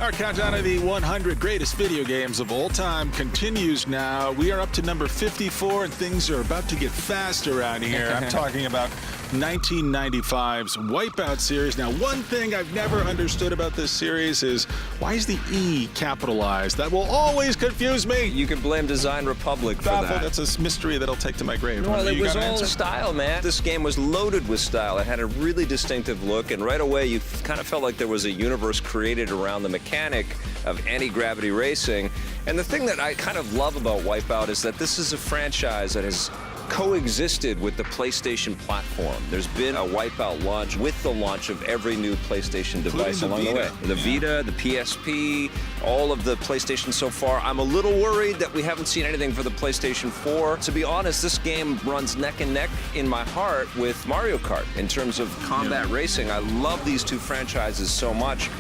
Our countdown of the 100 greatest video games of all time continues now. We are up to number 54, and things are about to get fast around here. I'm talking about 1995's WipEout series. Now, one thing I've never understood about this series is, why is the E capitalized? That will always confuse me. You can blame Design Republic for that. That's a mystery that'll take to my grave. Well, it was all style, man. This game was loaded with style. It had a really distinctive look, and right away you kind of felt like there was a universe created around the mechanic of anti-gravity racing. And the thing that I kind of love about WipEout is that this is a franchise that has coexisted with the PlayStation platform. There's been a WipEout launch with the launch of every new PlayStation device along the way. The Vita, the PSP, all of the PlayStation so far. I'm a little worried that we haven't seen anything for the PlayStation 4. To be honest, this game runs neck and neck in my heart with Mario Kart in terms of combat racing. I love these two franchises so much.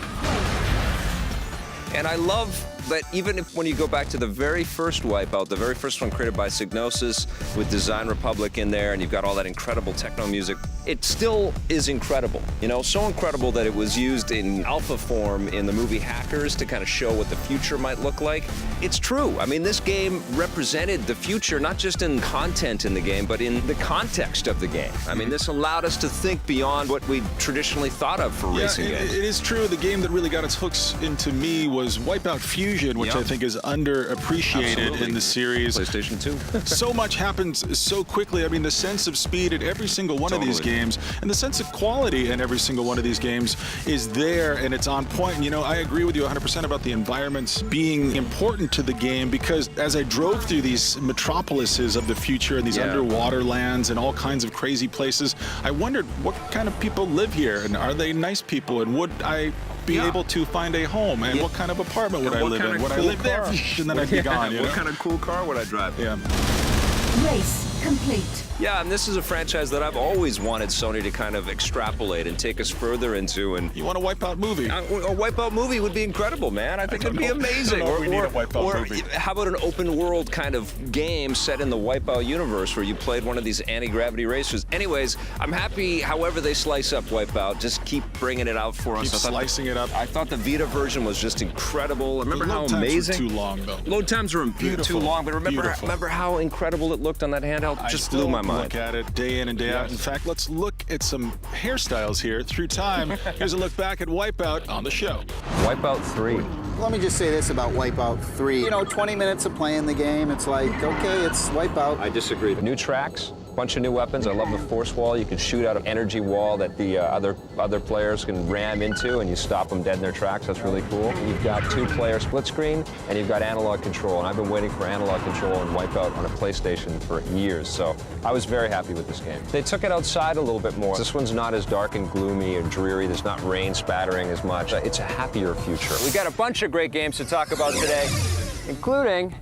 And I love that even when you go back to the very first WipEout, the very first one created by Psygnosis with Design Republic in there, and you've got all that incredible techno music, it still is incredible. You know, so incredible that it was used in alpha form in the movie Hackers to kind of show what the future might look like. It's true. I mean, this game represented the future, not just in content in the game, but in the context of the game. I mean, this allowed us to think beyond what we traditionally thought of for racing games. It is true. The game that really got its hooks into me was WipEout Fusion, which I think is underappreciated in the series. PlayStation 2. So much happens so quickly. I mean, the sense of speed in every single one of these games, and the sense of quality in every single one of these games is there, and it's on point. And, you know, I agree with you 100% about the environments being important to the game, because as I drove through these metropolises of the future and these underwater lands and all kinds of crazy places, I wondered what kind of people live here, and are they nice people, and would I be able to find a home, and what kind of apartment would I live in? Would I live there? And then I'd be gone. You know? What kind of cool car would I drive? Yeah. Race complete. Yeah, and this is a franchise that I've always wanted Sony to kind of extrapolate and take us further into. And you want a WipEout movie? A WipEout movie would be incredible, man. I think it'd be amazing. I don't know if we need a WipEout movie. How about an open world kind of game set in the WipEout universe where you played one of these anti-gravity racers? Anyways, I'm happy however they slice up WipEout. Just keep bringing it out for us. Keep slicing it up. I thought the Vita version was just incredible. Remember how amazing? Too long, though. Load times were too long, but remember how incredible it looked on that handheld? Just blew my mind. Look at it day in and day out. In fact, let's look at some hairstyles here through time. Here's a look back at WipEout on the show. WipEout 3. Let me just say this about WipEout 3. You know, 20 minutes of playing the game, it's like, okay, it's WipEout. I disagree. New tracks, bunch of new weapons. I love the force wall. You can shoot out an energy wall that the other players can ram into, and you stop them dead in their tracks. That's really cool. You've got 2-player split screen, and you've got analog control. And I've been waiting for analog control and WipEout on a PlayStation for years, so I was very happy with this game. They took it outside a little bit more. This one's not as dark and gloomy or dreary. There's not rain spattering as much. It's a happier future. We got a bunch of great games to talk about today, including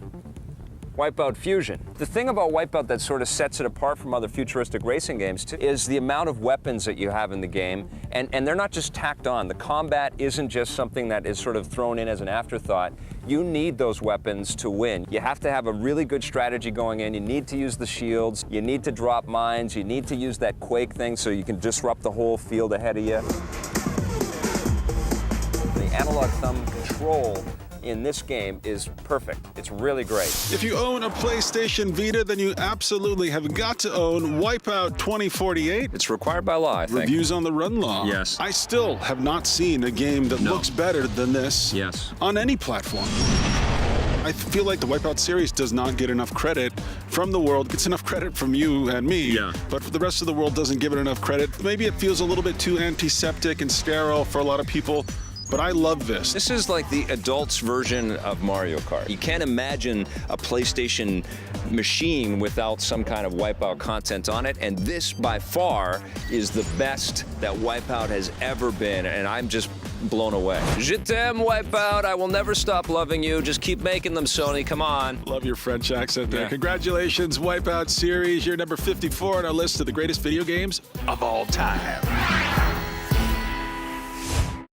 WipEout Fusion. The thing about WipEout that sort of sets it apart from other futuristic racing games is the amount of weapons that you have in the game, and they're not just tacked on. The combat isn't just something that is sort of thrown in as an afterthought. You need those weapons to win. You have to have a really good strategy going in. You need to use the shields. You need to drop mines. You need to use that quake thing so you can disrupt the whole field ahead of you. The analog thumb control in this game is perfect. It's really great. If you own a PlayStation Vita, then you absolutely have got to own WipEout 2048. It's required by law, I think. Reviews on the run law. Yes. I still have not seen a game that looks better than this on any platform. I feel like the WipEout series does not get enough credit from the world. It gets enough credit from you and me, but the rest of the world doesn't give it enough credit. Maybe it feels a little bit too antiseptic and sterile for a lot of people. But I love this. This is like the adults' version of Mario Kart. You can't imagine a PlayStation machine without some kind of WipEout content on it, and this, by far, is the best that WipEout has ever been, and I'm just blown away. Je t'aime, WipEout. I will never stop loving you. Just keep making them, Sony. Come on. Love your French accent there. Congratulations, WipEout series. You're number 54 on our list of the greatest video games of all time.